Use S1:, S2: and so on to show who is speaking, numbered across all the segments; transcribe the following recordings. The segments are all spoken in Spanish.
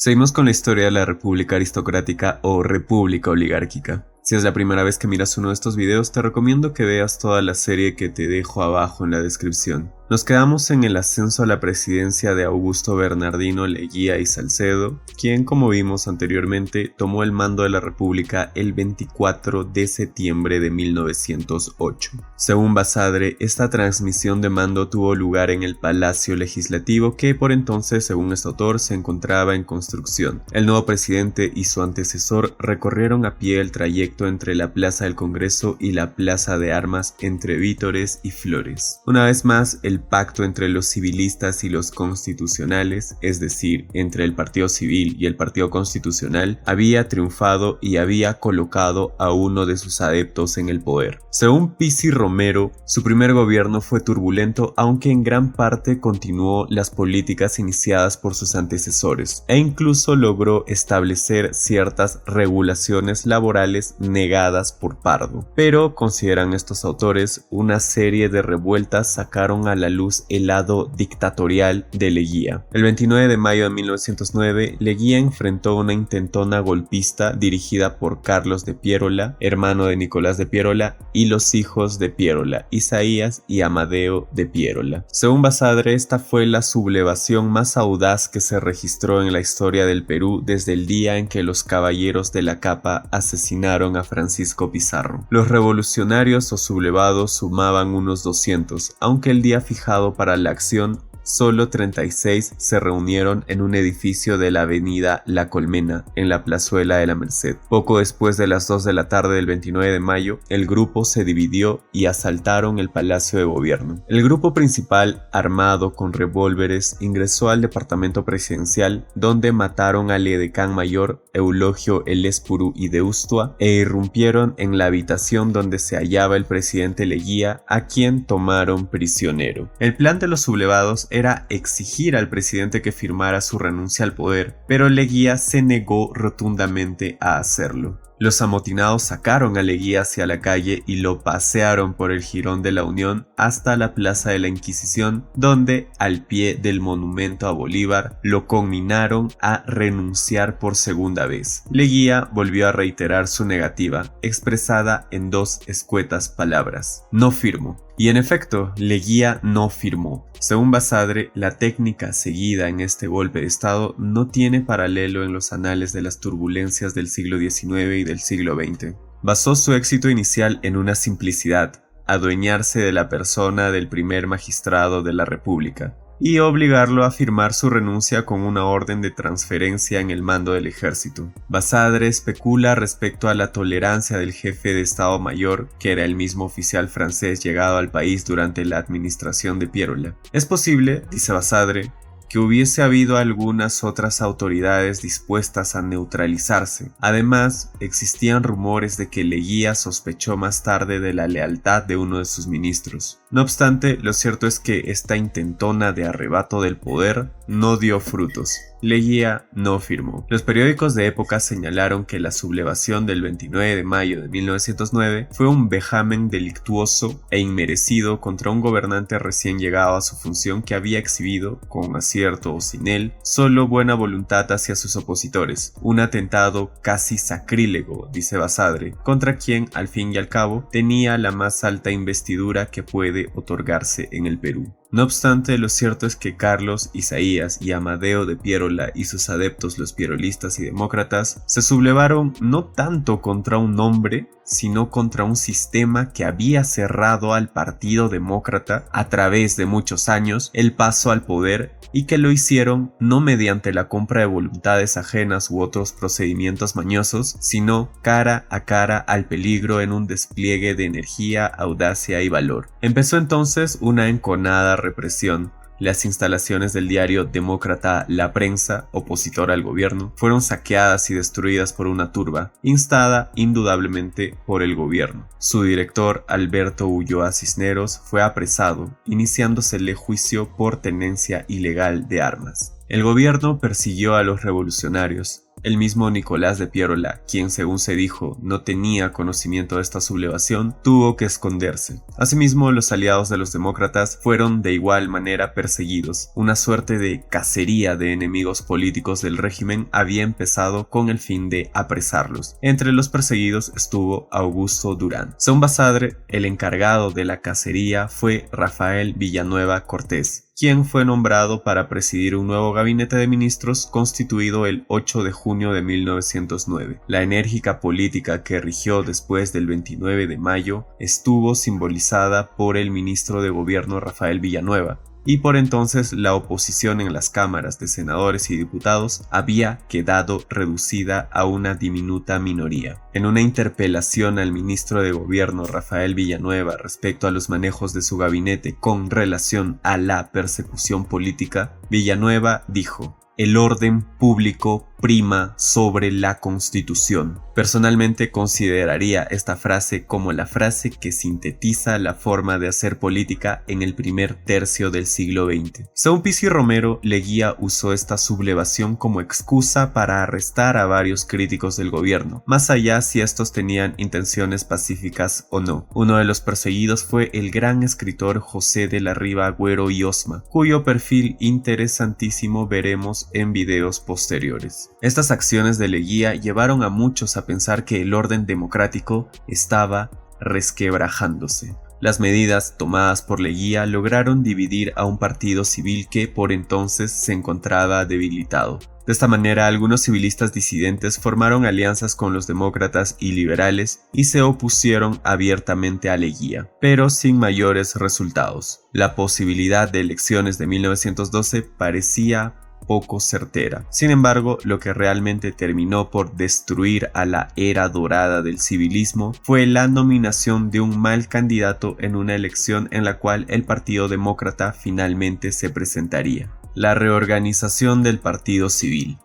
S1: Seguimos con la historia de la República Aristocrática o República Oligárquica. Si es la primera vez que miras uno de estos videos, te recomiendo que veas toda la serie que te dejo abajo en la descripción. Nos quedamos en el ascenso a la presidencia de Augusto Bernardino Leguía y Salcedo, quien, como vimos anteriormente, tomó el mando de la República el 24 de septiembre de 1908. Según Basadre, esta transmisión de mando tuvo lugar en el Palacio Legislativo, que por entonces, según este autor, se encontraba en construcción. El nuevo presidente y su antecesor recorrieron a pie el trayecto entre la Plaza del Congreso y la Plaza de Armas entre vítores y flores. Una vez más, el pacto entre los civilistas y los constitucionales, es decir, entre el Partido Civil y el Partido Constitucional, había triunfado y había colocado a uno de sus adeptos en el poder. Según Pizzi Romero, su primer gobierno fue turbulento, aunque en gran parte continuó las políticas iniciadas por sus antecesores, e incluso logró establecer ciertas regulaciones laborales negadas por Pardo. Pero, consideran estos autores, una serie de revueltas sacaron a la luz el lado dictatorial de Leguía. El 29 de mayo de 1909, Leguía enfrentó una intentona golpista dirigida por Carlos de Piérola, hermano de Nicolás de Piérola, y los hijos de Piérola, Isaías y Amadeo de Piérola. Según Basadre, esta fue la sublevación más audaz que se registró en la historia del Perú desde el día en que los caballeros de la capa asesinaron a Francisco Pizarro. Los revolucionarios o sublevados sumaban unos 200, aunque el día fijado para la acción, solo 36 se reunieron en un edificio de la avenida La Colmena, en la plazuela de la Merced. Poco después de las 2 de la tarde del 29 de mayo, el grupo se dividió y asaltaron el Palacio de Gobierno. El grupo principal, armado con revólveres, ingresó al departamento presidencial, donde mataron al edecán mayor Eulogio Elespuru y Deustua e irrumpieron en la habitación donde se hallaba el presidente Leguía, a quien tomaron prisionero. El plan de los sublevados era exigir al presidente que firmara su renuncia al poder, pero Leguía se negó rotundamente a hacerlo. Los amotinados sacaron a Leguía hacia la calle y lo pasearon por el Jirón de la Unión hasta la Plaza de la Inquisición, donde, al pie del monumento a Bolívar, lo conminaron a renunciar por segunda vez. Leguía volvió a reiterar su negativa, expresada en dos escuetas palabras: no firmo. Y en efecto, Leguía no firmó. Según Basadre, la técnica seguida en este golpe de Estado no tiene paralelo en los anales de las turbulencias del siglo XIX y del siglo XX. Basó su éxito inicial en una simplicidad: adueñarse de la persona del primer magistrado de la República y obligarlo a firmar su renuncia con una orden de transferencia en el mando del ejército. Basadre especula respecto a la tolerancia del jefe de Estado Mayor, que era el mismo oficial francés llegado al país durante la administración de Piérola. Es posible, dice Basadre, que hubiese habido algunas otras autoridades dispuestas a neutralizarse. Además, existían rumores de que Leguía sospechó más tarde de la lealtad de uno de sus ministros. No obstante, lo cierto es que esta intentona de arrebato del poder no dio frutos. Leguía no firmó. Los periódicos de época señalaron que la sublevación del 29 de mayo de 1909 fue un vejamen delictuoso e inmerecido contra un gobernante recién llegado a su función que había exhibido, con acierto o sin él, solo buena voluntad hacia sus opositores. Un atentado casi sacrílego, dice Basadre, contra quien, al fin y al cabo, tenía la más alta investidura que puede otorgarse en el Perú. No obstante, lo cierto es que Carlos, Isaías y Amadeo de Piérola y sus adeptos los pierolistas y demócratas se sublevaron no tanto contra un hombre, sino contra un sistema que había cerrado al Partido Demócrata a través de muchos años el paso al poder, y que lo hicieron no mediante la compra de voluntades ajenas u otros procedimientos mañosos, sino cara a cara al peligro en un despliegue de energía, audacia y valor. Empezó entonces una enconada represión. Las instalaciones del diario demócrata La Prensa, opositor al gobierno, fueron saqueadas y destruidas por una turba, instada indudablemente por el gobierno. Su director, Alberto Ulloa Cisneros, fue apresado, iniciándosele juicio por tenencia ilegal de armas. El gobierno persiguió a los revolucionarios, El mismo Nicolás de Piérola, quien según se dijo no tenía conocimiento de esta sublevación, tuvo que esconderse. Asimismo, los aliados de los demócratas fueron de igual manera perseguidos. Una suerte de cacería de enemigos políticos del régimen había empezado con el fin de apresarlos. Entre los perseguidos estuvo Augusto Durán. Según Basadre, el encargado de la cacería fue Rafael Villanueva Cortés, quien fue nombrado para presidir un nuevo gabinete de ministros constituido el 8 de junio de 1909. La enérgica política que rigió después del 29 de mayo estuvo simbolizada por el ministro de Gobierno Rafael Villanueva, y por entonces la oposición en las cámaras de senadores y diputados había quedado reducida a una diminuta minoría. En una interpelación al ministro de Gobierno Rafael Villanueva respecto a los manejos de su gabinete con relación a la persecución política, Villanueva dijo: "El orden público prima sobre la Constitución". Personalmente consideraría esta frase como la frase que sintetiza la forma de hacer política en el primer tercio del siglo XX. Según Pizzi Romero, Leguía usó esta sublevación como excusa para arrestar a varios críticos del gobierno, más allá si estos tenían intenciones pacíficas o no. Uno de los perseguidos fue el gran escritor José de la Riva Agüero y Osma, cuyo perfil interesantísimo veremos en videos posteriores. Estas acciones de Leguía llevaron a muchos a pensar que el orden democrático estaba resquebrajándose. Las medidas tomadas por Leguía lograron dividir a un partido civil que por entonces se encontraba debilitado. De esta manera, algunos civilistas disidentes formaron alianzas con los demócratas y liberales y se opusieron abiertamente a Leguía, pero sin mayores resultados. La posibilidad de elecciones de 1912 parecía poco certera. Sin embargo, lo que realmente terminó por destruir a la era dorada del civilismo fue la nominación de un mal candidato en una elección en la cual el Partido Demócrata finalmente se presentaría: la reorganización del Partido Civil.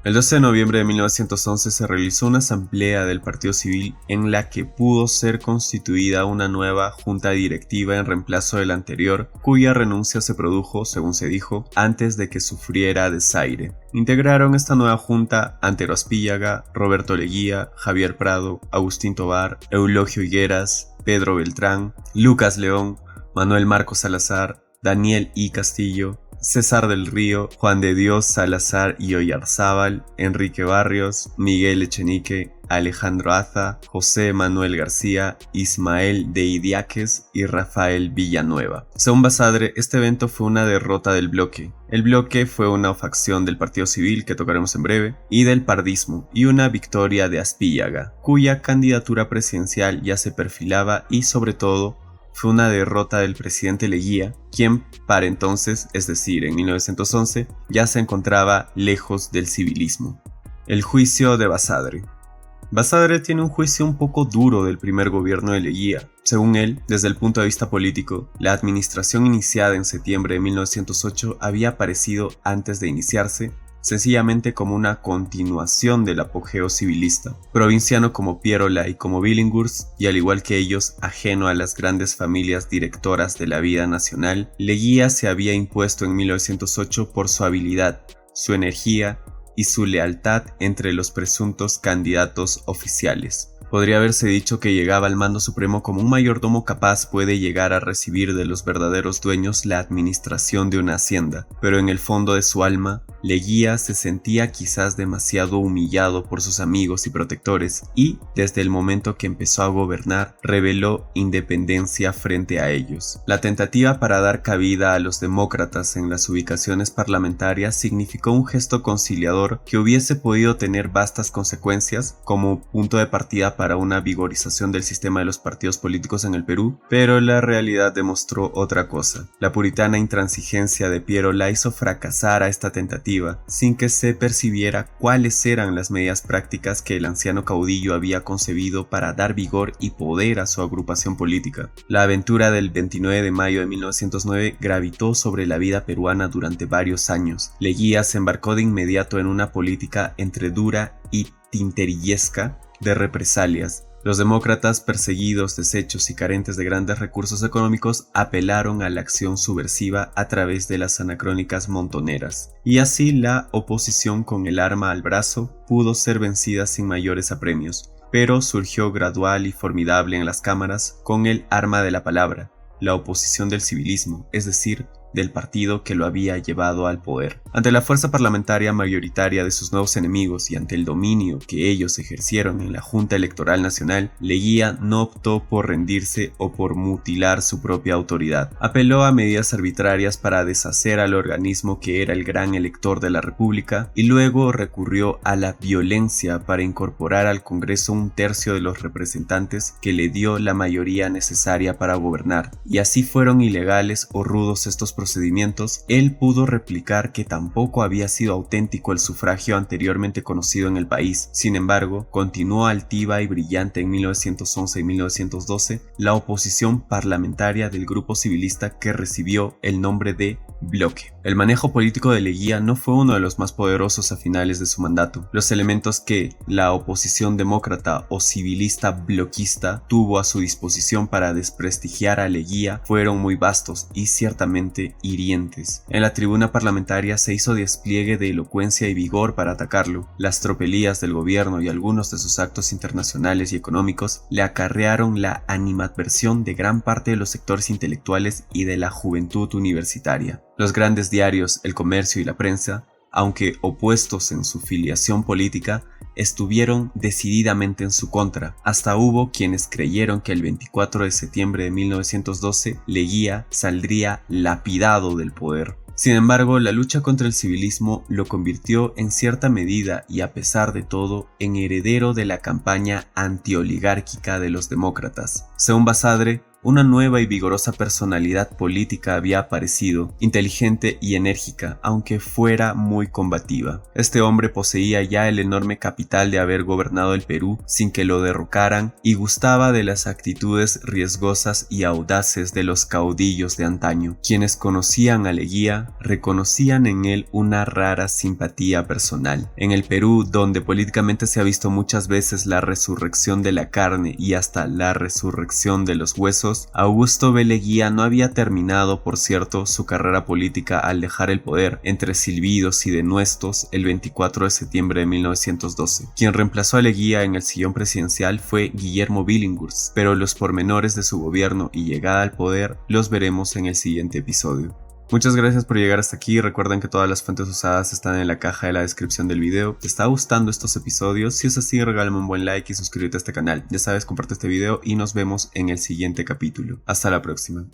S1: El 12 de noviembre de 1911 se realizó una asamblea del Partido Civil en la que pudo ser constituida una nueva junta directiva en reemplazo de la anterior, cuya renuncia se produjo, según se dijo, antes de que sufriera desaire. Integraron esta nueva junta Antero Aspíllaga, Roberto Leguía, Javier Prado, Agustín Tobar, Eulogio Higueras, Pedro Beltrán, Lucas León, Manuel Marcos Salazar, Daniel I. Castillo, César del Río, Juan de Dios Salazar y Oyarzábal, Enrique Barrios, Miguel Echenique, Alejandro Aza, José Manuel García, Ismael de Idiáquez y Rafael Villanueva. Según Basadre, este evento fue una derrota del bloque. El bloque fue una facción del Partido Civil, que tocaremos en breve, y del pardismo, y una victoria de Aspíllaga, cuya candidatura presidencial ya se perfilaba, y sobre todo fue una derrota del presidente Leguía, quien para entonces, es decir, en 1911, ya se encontraba lejos del civilismo. El juicio de Basadre. Basadre tiene un juicio un poco duro del primer gobierno de Leguía. Según él, desde el punto de vista político, la administración iniciada en septiembre de 1908 había aparecido antes de iniciarse sencillamente como una continuación del apogeo civilista. Provinciano como Piérola y como Billinghurst, y al igual que ellos, ajeno a las grandes familias directoras de la vida nacional, Leguía se había impuesto en 1908 por su habilidad, su energía y su lealtad entre los presuntos candidatos oficiales. Podría haberse dicho que llegaba al mando supremo como un mayordomo capaz puede llegar a recibir de los verdaderos dueños la administración de una hacienda, pero en el fondo de su alma, Leguía se sentía quizás demasiado humillado por sus amigos y protectores y, desde el momento que empezó a gobernar, reveló independencia frente a ellos. La tentativa para dar cabida a los demócratas en las ubicaciones parlamentarias significó un gesto conciliador que hubiese podido tener vastas consecuencias como punto de partida para una vigorización del sistema de los partidos políticos en el Perú, pero la realidad demostró otra cosa. La puritana intransigencia de Piérola hizo fracasar a esta tentativa sin que se percibiera cuáles eran las medidas prácticas que el anciano caudillo había concebido para dar vigor y poder a su agrupación política. La aventura del 29 de mayo de 1909 gravitó sobre la vida peruana durante varios años. Leguía se embarcó de inmediato en una política entre dura y tinterillesca de represalias, Los demócratas, perseguidos, deshechos y carentes de grandes recursos económicos, apelaron a la acción subversiva a través de las anacrónicas montoneras, y así la oposición con el arma al brazo pudo ser vencida sin mayores apremios, pero surgió gradual y formidable en las cámaras con el arma de la palabra, la oposición del civilismo, es decir, del partido que lo había llevado al poder. Ante la fuerza parlamentaria mayoritaria de sus nuevos enemigos y ante el dominio que ellos ejercieron en la Junta Electoral Nacional, Leguía no optó por rendirse o por mutilar su propia autoridad. Apeló a medidas arbitrarias para deshacer al organismo que era el gran elector de la República y luego recurrió a la violencia para incorporar al Congreso un tercio de los representantes que le dio la mayoría necesaria para gobernar. Y así fueron ilegales o rudos estos procedimientos, él pudo replicar que tampoco había sido auténtico el sufragio anteriormente conocido en el país. Sin embargo, continuó altiva y brillante en 1911 y 1912 la oposición parlamentaria del grupo civilista que recibió el nombre de Bloque. El manejo político de Leguía no fue uno de los más poderosos a finales de su mandato. Los elementos que la oposición demócrata o civilista bloquista tuvo a su disposición para desprestigiar a Leguía fueron muy vastos y ciertamente hirientes. En la tribuna parlamentaria se hizo despliegue de elocuencia y vigor para atacarlo. Las tropelías del gobierno y algunos de sus actos internacionales y económicos le acarrearon la animadversión de gran parte de los sectores intelectuales y de la juventud universitaria. Los grandes diarios, el comercio y la prensa, aunque opuestos en su filiación política, estuvieron decididamente en su contra. Hasta hubo quienes creyeron que el 24 de septiembre de 1912 Leguía saldría lapidado del poder. Sin embargo, la lucha contra el civilismo lo convirtió en cierta medida y a pesar de todo en heredero de la campaña antioligárquica de los demócratas. Según Basadre, una nueva y vigorosa personalidad política había aparecido, inteligente y enérgica, aunque fuera muy combativa. Este hombre poseía ya el enorme capital de haber gobernado el Perú sin que lo derrocaran y gustaba de las actitudes riesgosas y audaces de los caudillos de antaño. Quienes conocían a Leguía reconocían en él una rara simpatía personal. En el Perú, donde políticamente se ha visto muchas veces la resurrección de la carne y hasta la resurrección de los huesos, Augusto B. Leguía no había terminado, por cierto, su carrera política al dejar el poder, entre silbidos y denuestos, el 24 de septiembre de 1912. Quien reemplazó a Leguía en el sillón presidencial fue Guillermo Billinghurst, pero los pormenores de su gobierno y llegada al poder los veremos en el siguiente episodio. Muchas gracias por llegar hasta aquí. Recuerden que todas las fuentes usadas están en la caja de la descripción del video. ¿Te está gustando estos episodios? Si es así, regálame un buen like y suscríbete a este canal. Ya sabes, comparte este video y nos vemos en el siguiente capítulo. Hasta la próxima.